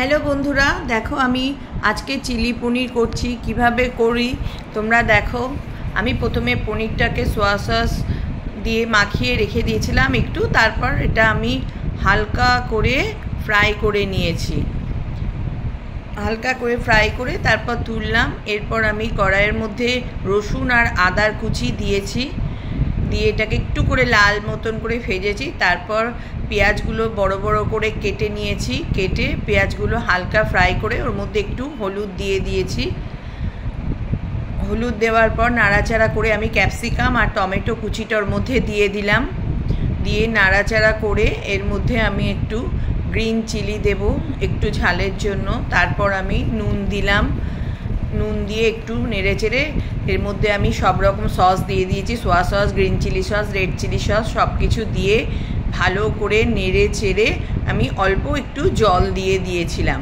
Hello বন্ধুরা, দেখো আমি আজকে চিলি পনির করছি। কিভাবে করি তোমরা দেখো। আমি প্রথমে পনিরটাকে সোয়া সস দিয়ে মাখিয়ে রেখে দিয়েছিলাম একটু, তারপর এটা আমি হালকা করে ফ্রাই করে নিয়েছি। হালকা করে ফ্রাই করে তারপর তুললাম। এরপর আমি কড়াইয়ের মধ্যে রসুন আর আদার কুচি দিয়েছি, দিয়ে এটাকে একটু করে লাল মতন করে ভেজেছি। তারপর পেঁয়াজগুলো বড় বড় করে কেটে নিয়েছি, কেটে পেঁয়াজগুলো হালকা ফ্রাই করে ওর মধ্যে একটু হলুদ দিয়ে দিয়েছি। হলুদ দেওয়ার পর নাড়াচাড়া করে আমি ক্যাপসিকাম আর টমেটো কুচিটা ওর মধ্যে দিয়ে দিলাম। দিয়ে নাড়াচাড়া করে এর মধ্যে আমি একটু গ্রিন চিলি দেব একটু ঝালের জন্য। তারপর আমি নুন দিলাম, নুন দিয়ে একটু নেড়ে চেড়ে এর মধ্যে আমি সব রকম সস দিয়ে দিয়েছি, soya sauce, green chilli sauce, red chilli sauce, সব কিছু দিয়ে ভালো করে নেড়ে চেড়ে আমি অল্প একটু জল দিয়ে দিয়েছিলাম।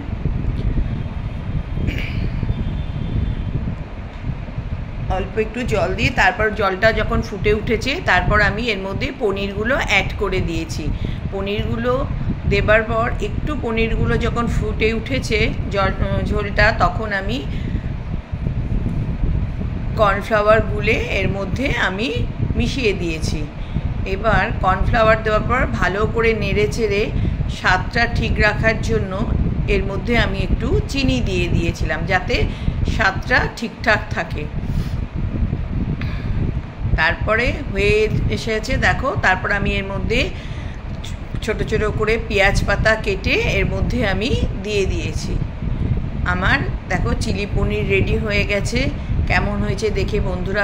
অল্প একটু জল দিয়ে তারপর জলটা যখন ফুটে উঠেছে তারপর আমি এর মধ্যে পনিরগুলো অ্যাড করে দিয়েছি। পনিরগুলো দেবার পর একটু পনিরগুলো যখন ফুটে উঠেছে ঝোলটা, তখন আমি কর্নফ্লাওয়ার গুলে এর মধ্যে আমি মিশিয়ে দিয়েছি। এবার কর্নফ্লাওয়ার দেওয়ার পর ভালো করে নেড়ে চেড়ে স্বাদটা ঠিক রাখার জন্য এর মধ্যে আমি একটু চিনি দিয়ে দিয়েছিলাম, যাতে স্বাদটা ঠিকঠাক থাকে। তারপরে হয়ে এসেছে দেখো। তারপর আমি এর মধ্যে ছোট ছোট করে পেঁয়াজ পাতা কেটে এর মধ্যে আমি দিয়ে দিয়েছি। আমার দেখো চিলি পনির রেডি হয়ে গেছে। কেমন হয়েছে দেখে বন্ধুরা